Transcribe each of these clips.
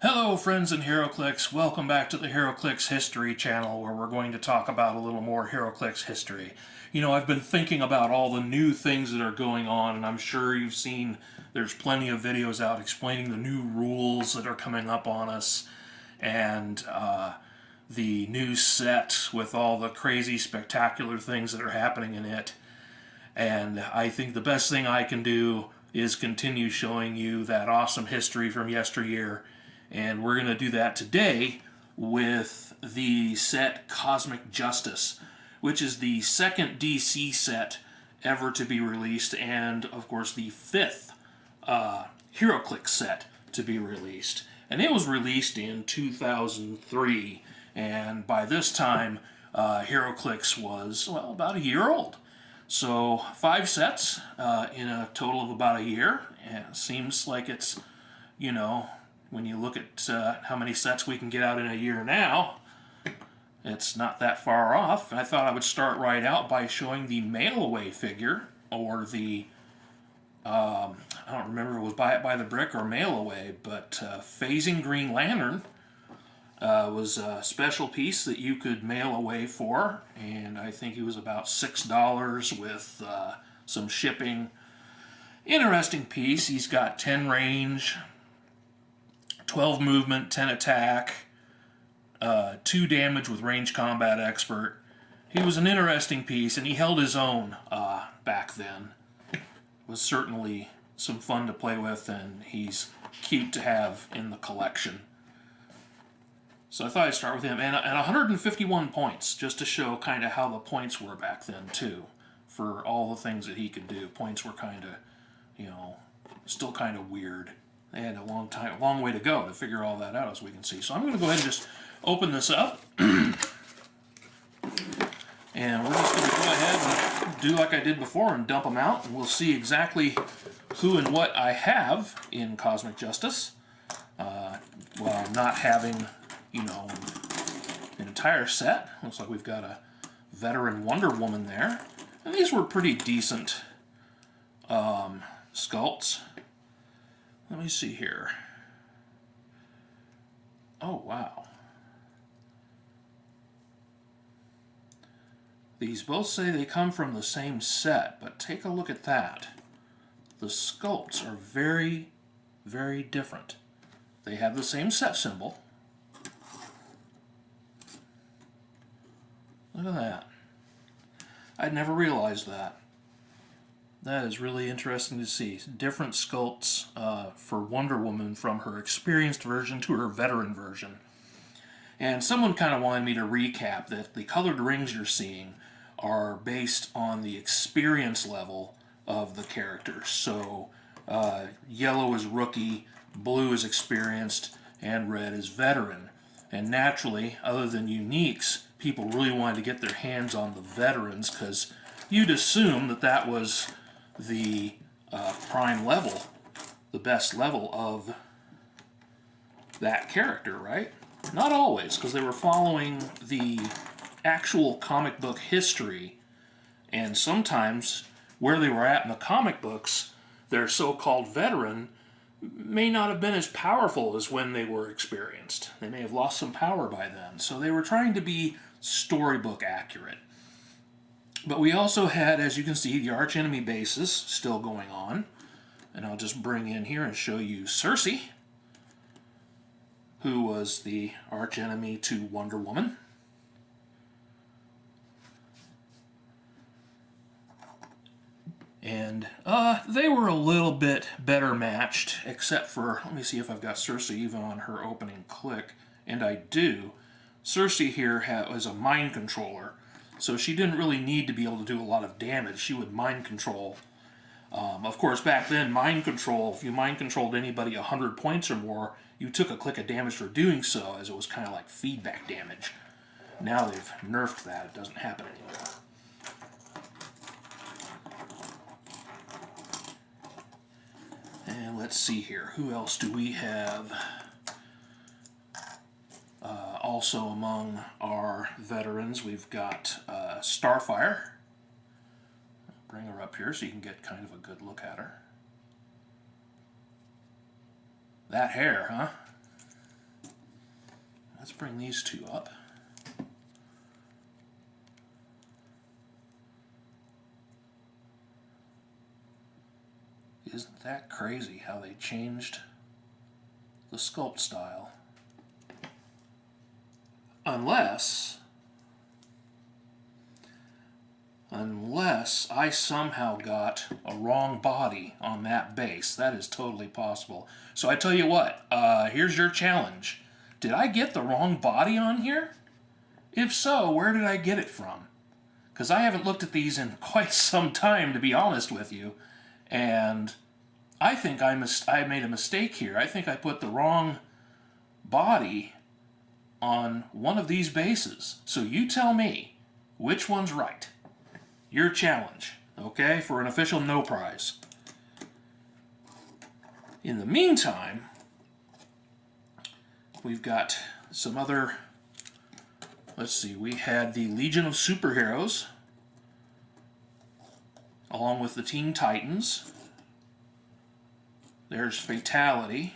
Hello friends in Heroclix, welcome back to the Heroclix History channel where we're going to talk about a little more Heroclix history. You know, I've been thinking about all the new things that are going on, and I'm sure you've seen there's plenty of videos out explaining the new rules that are coming up on us, and the new set with all the crazy spectacular things that are happening in it. And I think the best thing I can do is continue showing you that awesome history from yesteryear. And we're going to do that today with the set Cosmic Justice, which is the second DC set ever to be released, and of course the fifth Heroclix set to be released. And it was released in 2003, and by this time Heroclix was, well, about a year old. So 5 sets in a total of about a year, and it seems like it's, you know, when you look at how many sets we can get out in a year now, it's not that far off. I thought I would start right out by showing the mail-away figure, or the, I don't remember if it was Buy It by the Brick or mail-away, but Phasing Green Lantern was a special piece that you could mail away for, and I think it was about $6 with some shipping. Interesting piece. He's got 10 range, 12 movement, 10 attack, 2 damage with range combat expert. He was an interesting piece, and he held his own back then. Was certainly some fun to play with, and he's cute to have in the collection. So I thought I'd start with him, and 151 points, just to show kind of how the points were back then too, for all the things that he could do. Points were kind of, you know, still kind of weird. They had a long way to go to figure all that out, as we can see. So I'm going to go ahead and just open this up. And we're just going to go ahead and do like I did before and dump them out. And we'll see exactly who and what I have in Cosmic Justice. While not having, you know, an entire set. Looks like we've got a veteran Wonder Woman there. And these were pretty decent sculpts. Let me see here. Oh, wow. These both say they come from the same set, but take a look at that. The sculpts are very, very different. They have the same set symbol. Look at that. I'd never realized that. That is really interesting to see. Different sculpts for Wonder Woman from her experienced version to her veteran version. And someone kind of wanted me to recap that the colored rings you're seeing are based on the experience level of the characters. So yellow is rookie, blue is experienced, and red is veteran. And naturally, other than uniques, people really wanted to get their hands on the veterans because you'd assume that that was the prime level, the best level of that character, right? Not always, because they were following the actual comic book history, and sometimes where they were at in the comic books, their so-called veteran may not have been as powerful as when they were experienced. They may have lost some power by then, so they were trying to be storybook accurate. But we also had, as you can see, the archenemy bases still going on. And I'll just bring in here and show you Circe, who was the archenemy to Wonder Woman. And they were a little bit better matched, except for, let me see if I've got Circe even on her opening click. And I do. Circe here was a mind controller. So she didn't really need to be able to do a lot of damage. She would mind control. Of course, back then, mind control, if you mind controlled anybody 100 points or more, you took a click of damage for doing so, as it was kind of like feedback damage. Now they've nerfed that. It doesn't happen anymore. And let's see here. Who else do we have? Also among our veterans, we've got Starfire. Bring her up here so you can get kind of a good look at her. That hair, huh? Let's bring these two up. Isn't that crazy how they changed the sculpt style? Unless I somehow got a wrong body on that base. That is totally possible. So I tell you what, here's your challenge. Did I get the wrong body on here? If so, where did I get it from? Because I haven't looked at these in quite some time, to be honest with you. And I think I made a mistake here. I think I put the wrong body on one of these bases. So you tell me which one's right. Your challenge, okay, for an official no prize. In the meantime, we've got some other, let's see, we had the Legion of Superheroes, along with the Teen Titans. There's Fatality.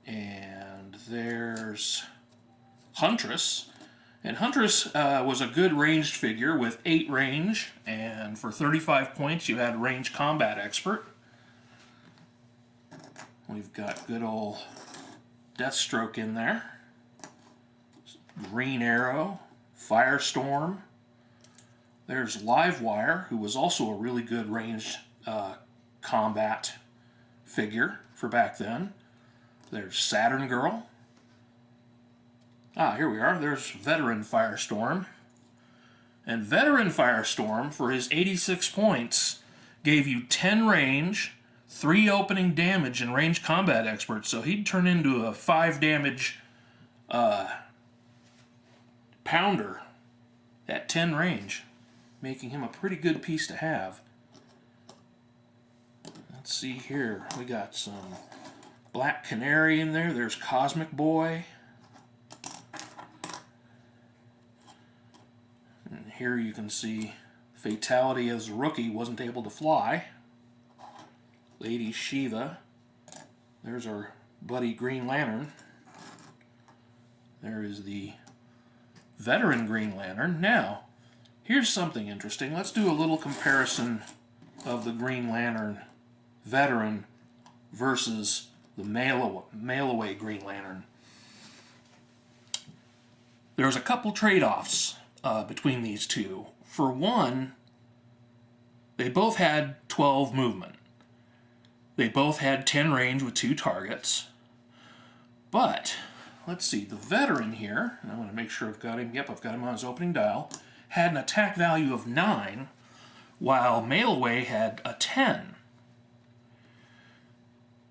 And there's Huntress. And Huntress was a good ranged figure with 8 range, and for 35 points you had Range Combat Expert. We've got good old Deathstroke in there. Green Arrow, Firestorm. There's Livewire, who was also a really good ranged combat figure for back then. There's Saturn Girl. Ah, here we are. There's Veteran Firestorm. And Veteran Firestorm, for his 86 points, gave you 10 range, 3 opening damage, and Range Combat Expert. So he'd turn into a 5 damage pounder at 10 range, making him a pretty good piece to have. Let's see here. We got some Black Canary in there. There's Cosmic Boy. And here you can see Fatality as a rookie wasn't able to fly. Lady Shiva. There's our buddy Green Lantern. There is the Veteran Green Lantern. Now, here's something interesting. Let's do a little comparison of the Green Lantern Veteran versus the mail-away Green Lantern. There's a couple trade-offs between these two. For one, they both had 12 movement. They both had 10 range with 2 targets. But, let's see, the Veteran here, and I want to make sure I've got him, yep, I've got him on his opening dial, had an attack value of 9, while Mail-Away had a 10.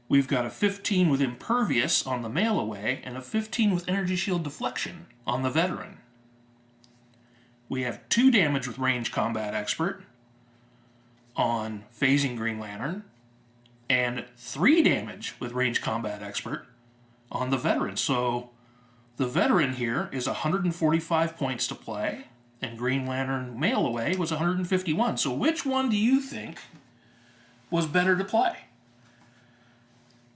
We've got a 15 with Impervious on the Mail-Away, and a 15 with Energy Shield Deflection on the Veteran. We have 2 damage with Range Combat Expert on Phasing Green Lantern, and 3 damage with Range Combat Expert on the Veteran. So the Veteran here is 145 points to play, and Green Lantern Mail-Away was 151. So which one do you think was better to play?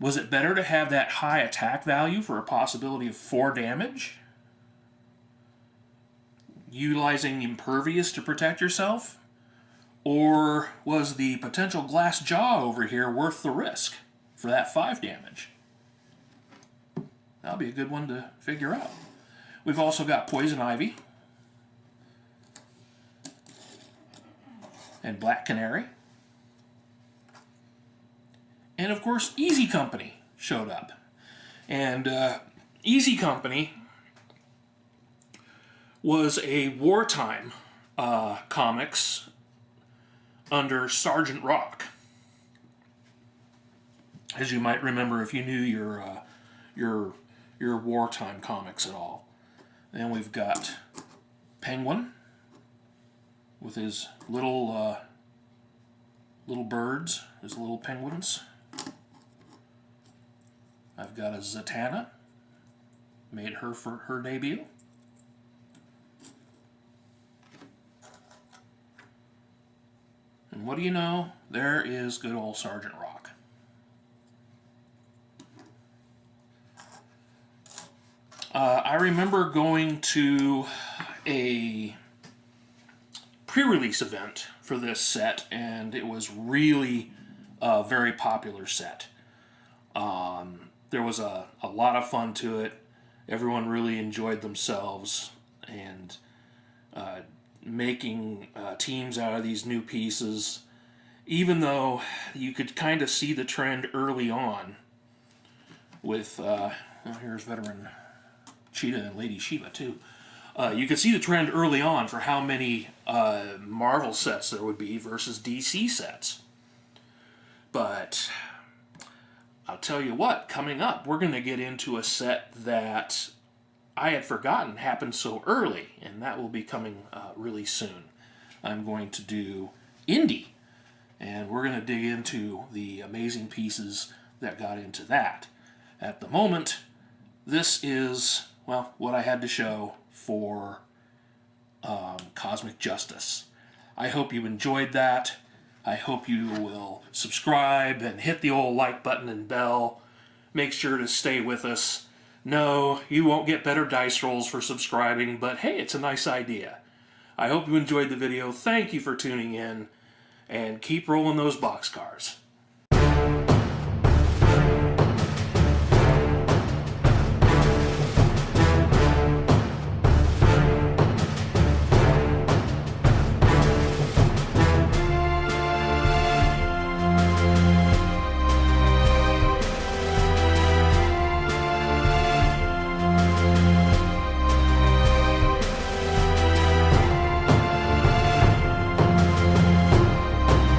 Was it better to have that high attack value for a possibility of 4 damage? Utilizing Impervious to protect yourself? Or was the potential Glass Jaw over here worth the risk for that 5 damage? That'll be a good one to figure out. We've also got Poison Ivy and Black Canary. And of course, Easy Company showed up. And Easy Company was a wartime comics under Sergeant Rock. As you might remember if you knew your wartime comics at all. Then we've got Penguin with his little birds, his little penguins. I've got a Zatanna, made her for her debut. And what do you know? There is good old Sergeant Rock. I remember going to a pre-release event for this set, and it was really a very popular set. There was a lot of fun to it. Everyone really enjoyed themselves, and making teams out of these new pieces, even though you could kind of see the trend early on with, here's veteran Cheetah and Lady Shiva too. You could see the trend early on for how many Marvel sets there would be versus DC sets. But I'll tell you what, coming up, we're going to get into a set that I had forgotten happened so early, and that will be coming really soon. I'm going to do Indy, and we're going to dig into the amazing pieces that got into that. At the moment, this is, well, what I had to show for Cosmic Justice. I hope you enjoyed that. I hope you will subscribe and hit the old like button and bell. Make sure to stay with us. No, you won't get better dice rolls for subscribing, but hey, it's a nice idea. I hope you enjoyed the video. Thank you for tuning in, and keep rolling those boxcars.